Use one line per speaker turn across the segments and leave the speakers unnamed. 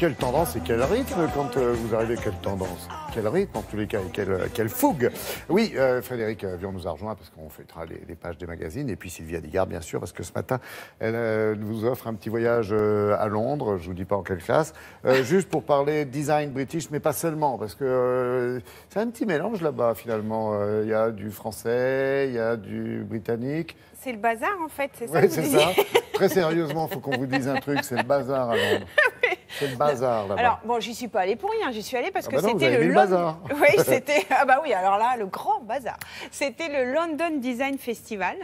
quelle tendance et quel rythme quand vous arrivez, quelle tendance, quel rythme en tous les cas et quelle fougue. Oui, Frédéric Vian nous a rejoint parce qu'on fêtera les pages des magazines et puis Sylvia Digard bien sûr parce que ce matin elle nous offre un petit voyage à Londres, je vous dis pas en quelle classe, juste pour parler design british mais pas seulement parce que c'est un petit mélange là-bas finalement, il y a du français, il y a du britannique.
C'est le bazar en fait, c'est ça
Oui, c'est ça. Très sérieusement, il faut qu'on vous dise un truc, c'est le bazar à Londres. C'est le bazar là-bas.
Alors, bon, j'y suis pas allée pour rien, j'y suis allée parce que
non,
c'était
le bazar.
Oui, c'était. Ah bah oui, alors là, le grand bazar. C'était le London Design Festival.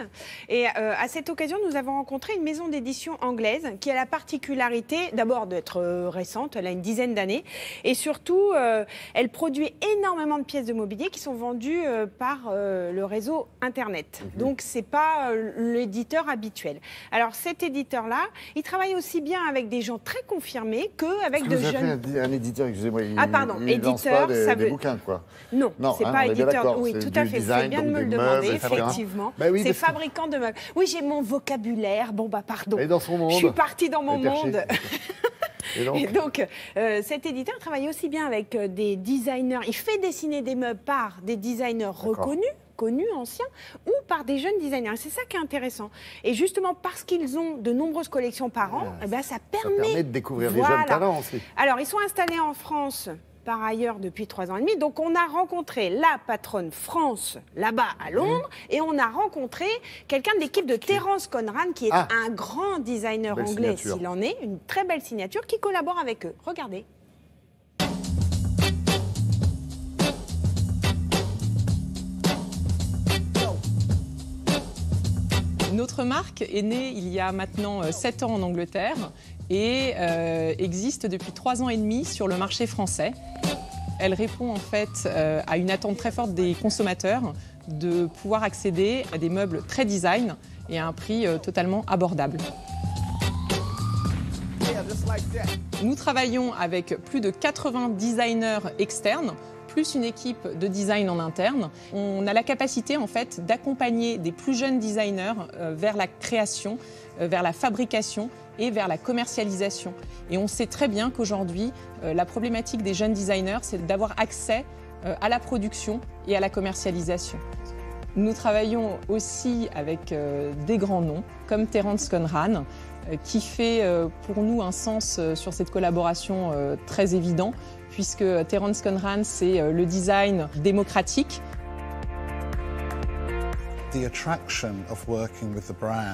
Et à cette occasion, nous avons rencontré une maison d'édition anglaise qui a la particularité, d'abord, d'être récente, elle a une dizaine d'années. Et surtout, elle produit énormément de pièces de mobilier qui sont vendues par le réseau Internet. Donc, c'est pas l'éditeur habituel. Alors, cet éditeur-là, il travaille aussi bien avec des gens très confirmés qu'avec de jeunes...
Un éditeur, excusez-moi,
il lance pas
des bouquins, quoi.
Non, c'est pas éditeur. Oui, tout à fait. C'est bien de me le demander, effectivement.
Bah oui,
c'est fabricant de meubles. Oui, j'ai mon vocabulaire. Bon, bah, pardon.
Et dans son monde.
Je suis partie dans mon monde.
Et donc,
cet éditeur travaille aussi bien avec des designers. Il fait dessiner des meubles par des designers reconnus, anciens, ou par des jeunes designers. Et c'est ça qui est intéressant. Et justement, parce qu'ils ont de nombreuses collections par an, eh ben, ça permet
de découvrir les jeunes talents aussi.
Alors, ils sont installés en France par ailleurs depuis 3 ans et demi. Donc, on a rencontré la patronne France, là-bas à Londres, et on a rencontré quelqu'un de l'équipe de Terence Conran, qui est un grand designer anglais, s'il en est, une très belle signature, qui collabore avec eux. Regardez.
Notre marque est née il y a maintenant 7 ans en Angleterre et existe depuis 3 ans et demi sur le marché français. Elle répond en fait à une attente très forte des consommateurs de pouvoir accéder à des meubles très design et à un prix totalement abordable. Nous travaillons avec plus de 80 designers externes, plus une équipe de design en interne. On a la capacité en fait d'accompagner des plus jeunes designers vers la création, vers la fabrication et vers la commercialisation. Et on sait très bien qu'aujourd'hui, la problématique des jeunes designers, c'est d'avoir accès à la production et à la commercialisation. Nous travaillons aussi avec des grands noms, comme Terence Conran, qui fait pour nous un sens sur cette collaboration très évident, puisque Terence Conran, c'est le design démocratique.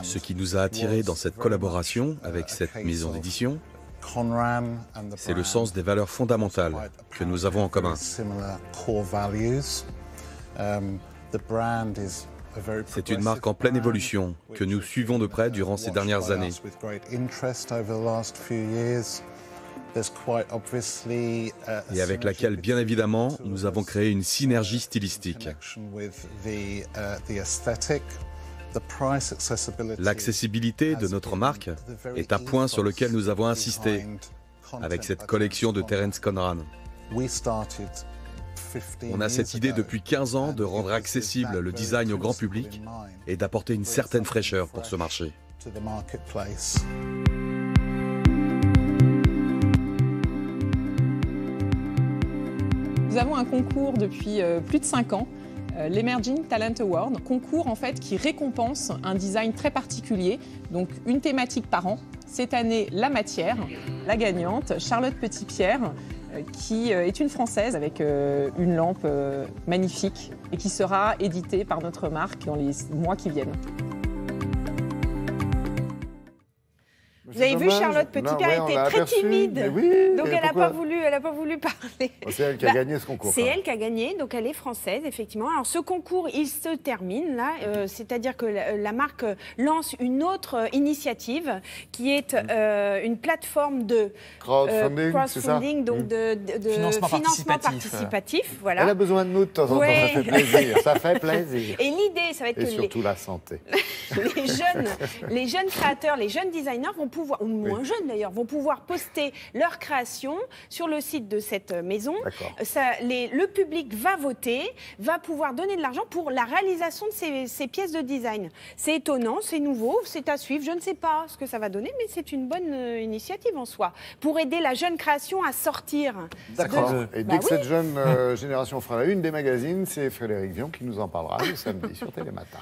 Ce qui nous a attirés dans cette collaboration avec cette maison d'édition, c'est le sens des valeurs fondamentales que nous avons en commun. C'est une marque en pleine évolution que nous suivons de près durant ces dernières années. Et avec laquelle, bien évidemment, nous avons créé une synergie stylistique. L'accessibilité de notre marque est un point sur lequel nous avons insisté avec cette collection de Terence Conran. On a cette idée depuis 15 ans de rendre accessible le design au grand public et d'apporter une certaine fraîcheur pour ce marché.
Nous avons un concours depuis plus de 5 ans, l'Emerging Talent Award, concours en fait qui récompense un design très particulier, donc une thématique par an. Cette année, la matière, la gagnante, Charlotte Petitpierre, qui est une Française avec une lampe magnifique et qui sera éditée par notre marque dans les mois qui viennent.
Vous avez vu, Charlotte Petitpierre était très timide, donc elle n'a pas voulu parler.
C'est elle qui a gagné ce concours.
C'est elle qui a gagné, donc elle est française, effectivement. Alors ce concours, il se termine là, c'est-à-dire que la marque lance une autre initiative qui est une plateforme de crowdfunding, donc de financement participatif. Voilà.
Elle a besoin de nous de temps en temps, ça fait plaisir. Ça fait plaisir.
Et l'idée, ça va être
que surtout la santé.
les jeunes créateurs, les jeunes designers vont pouvoir pouvoir, ou moins jeunes d'ailleurs, vont pouvoir poster leurs créations sur le site de cette maison. Le public va voter, va pouvoir donner de l'argent pour la réalisation de ces pièces de design. C'est étonnant, c'est nouveau, c'est à suivre. Je ne sais pas ce que ça va donner, mais c'est une bonne initiative en soi, pour aider la jeune création à sortir.
D'accord. Et dès que cette jeune génération fera la une des magazines, c'est Frédéric Vion qui nous en parlera le samedi sur Télématin.